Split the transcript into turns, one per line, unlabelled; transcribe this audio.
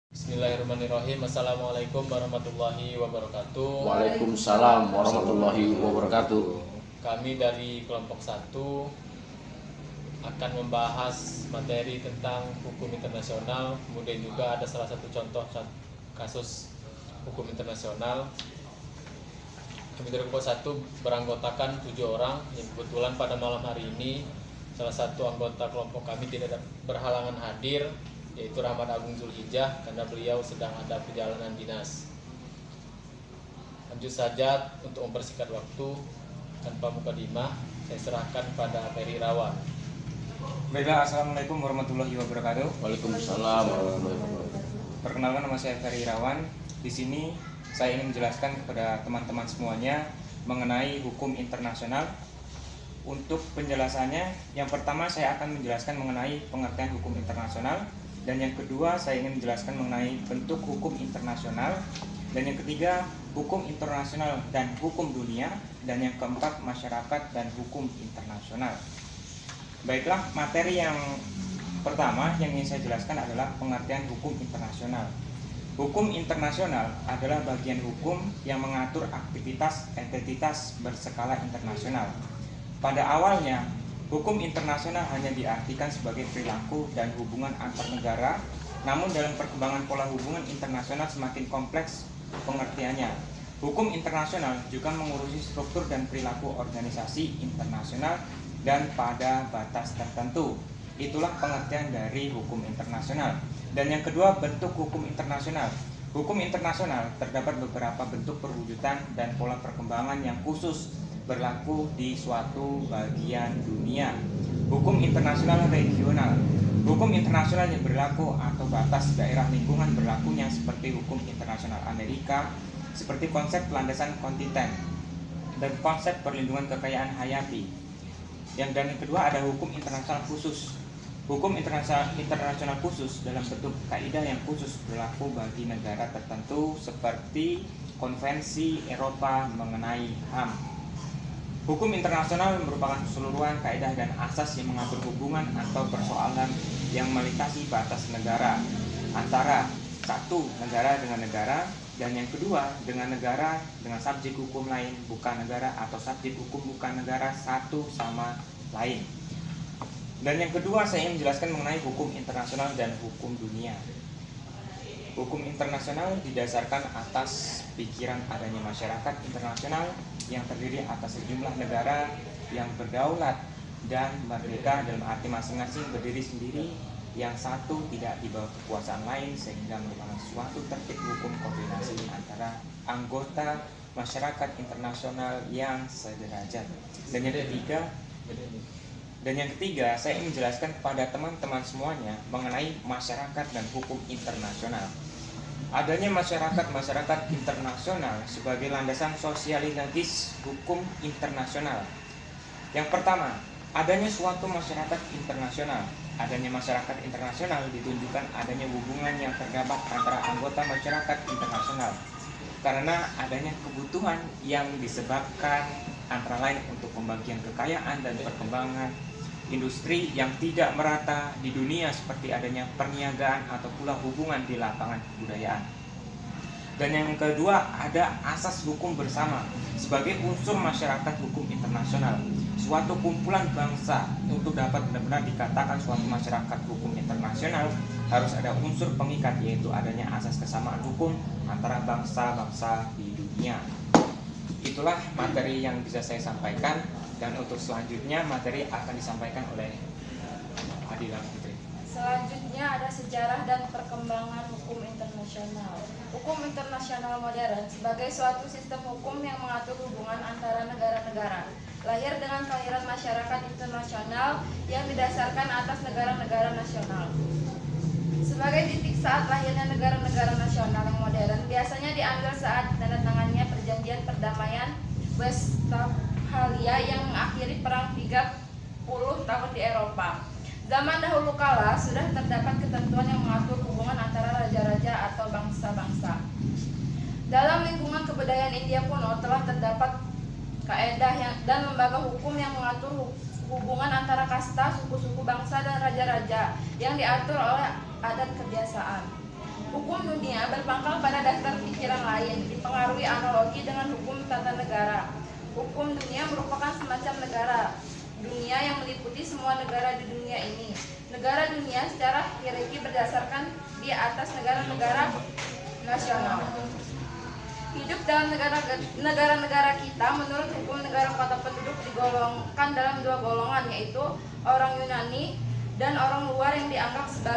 Bismillahirrahmanirrahim. Assalamualaikum warahmatullahi wabarakatuh.
Waalaikumsalam warahmatullahi wabarakatuh.
Kami dari kelompok 1 akan membahas materi tentang hukum internasional. Kemudian juga ada salah satu contoh kasus hukum internasional. Kami dari kelompok 1 beranggotakan 7 orang yang kebetulan pada malam hari ini salah satu anggota kelompok kami tidak berhalangan hadir, yaitu Rahmat Agung Zulhijjah, karena beliau sedang ada perjalanan dinas. Lanjut saja, untuk mempersingkat waktu tanpa mukadimah, saya serahkan pada Ferry Irawan.
Baiklah, assalamualaikum warahmatullahi wabarakatuh.
Waalaikumsalam warahmatullahi wabarakatuh.
Perkenalkan, nama saya Ferry Irawan. Di sini saya ingin menjelaskan kepada teman-teman semuanya mengenai hukum internasional. Untuk penjelasannya, yang pertama saya akan menjelaskan mengenai pengertian hukum internasional. Dan yang kedua, saya ingin menjelaskan mengenai bentuk hukum internasional. Dan yang ketiga, hukum internasional dan hukum dunia. Dan yang keempat, masyarakat dan hukum internasional. Baiklah, materi yang pertama yang ingin saya jelaskan adalah pengertian hukum internasional. Hukum internasional adalah bagian hukum yang mengatur aktivitas entitas berskala internasional. Pada awalnya, hukum internasional hanya diartikan sebagai perilaku dan hubungan antar negara, namun dalam perkembangan pola hubungan internasional semakin kompleks pengertiannya. Hukum internasional juga mengurusi struktur dan perilaku organisasi internasional dan pada batas tertentu. Itulah pengertian dari hukum internasional. Dan yang kedua, bentuk hukum internasional. Hukum internasional terdapat beberapa bentuk perwujudan dan pola perkembangan yang khusus berlaku di suatu bagian dunia. Hukum internasional regional. Hukum internasional yang berlaku atau batas daerah lingkungan berlakunya seperti hukum internasional Amerika, seperti konsep landasan kontinen dan konsep perlindungan kekayaan hayati. Dan yang kedua ada hukum internasional khusus. Hukum internasional khusus dalam bentuk kaidah yang khusus berlaku bagi negara tertentu seperti Konvensi Eropa mengenai HAM. Hukum internasional merupakan keseluruhan kaidah dan asas yang mengatur hubungan atau persoalan yang melintasi batas negara antara satu negara dengan negara, dan yang kedua dengan negara dengan subjek hukum lain bukan negara atau subjek hukum bukan negara satu sama lain. Dan yang kedua saya ingin menjelaskan mengenai hukum internasional dan hukum dunia. Hukum internasional didasarkan atas pikiran adanya masyarakat internasional yang terdiri atas sejumlah negara yang berdaulat dan merdeka dalam arti masing-masing berdiri sendiri, yang satu tidak di bawah kekuasaan lain, sehingga merupakan suatu tertib hukum koordinasi antara anggota masyarakat internasional yang sederajat. Dan yang ketiga, saya ingin menjelaskan kepada teman-teman semuanya mengenai masyarakat dan hukum internasional. Adanya masyarakat internasional sebagai landasan sosialisasi hukum internasional. Yang pertama, adanya suatu masyarakat internasional. Adanya masyarakat internasional ditunjukkan adanya hubungan yang terdapat antara anggota masyarakat internasional, karena adanya kebutuhan yang disebabkan antara lain untuk pembagian kekayaan dan perkembangan industri yang tidak merata di dunia, seperti adanya perniagaan atau pula hubungan di lapangan kebudayaan. Dan yang kedua, ada asas hukum bersama sebagai unsur masyarakat hukum internasional. Suatu kumpulan bangsa untuk dapat benar-benar dikatakan suatu masyarakat hukum internasional harus ada unsur pengikat, yaitu adanya asas kesamaan hukum antara bangsa-bangsa di dunia. Itulah materi yang bisa saya sampaikan, dan untuk selanjutnya materi akan disampaikan oleh Adila Putri.
Selanjutnya ada sejarah dan perkembangan hukum internasional. Hukum internasional modern sebagai suatu sistem hukum yang mengatur hubungan antara negara-negara, lahir dengan kelahiran masyarakat internasional yang didasarkan atas negara-negara nasional. Sebagai titik saat lahirnya negara-negara nasional yang modern biasanya diambil saat ditandatangannya perjanjian perdamaian Westphalia yang mengakhiri perang 30 tahun di Eropa. Zaman dahulu kala sudah terdapat ketentuan yang mengatur hubungan antara raja-raja atau bangsa-bangsa. Dalam lingkungan kebudayaan India kuno telah terdapat kaedah dan lembaga hukum yang mengatur hubungan antara kasta, suku-suku bangsa dan raja-raja yang diatur oleh adat kebiasaan. Hukum dunia berpangkal pada dasar pikiran lain, dipengaruhi analogi dengan hukum tata negara. Hukum dunia merupakan semacam negara dunia yang meliputi semua negara di dunia ini. Negara dunia secara hierarki berdasarkan di atas negara-negara nasional. Hidup dalam negara-negara kita menurut hukum negara kota penduduk digolongkan dalam dua golongan, yaitu orang Yunani dan orang luar yang dianggap sebagai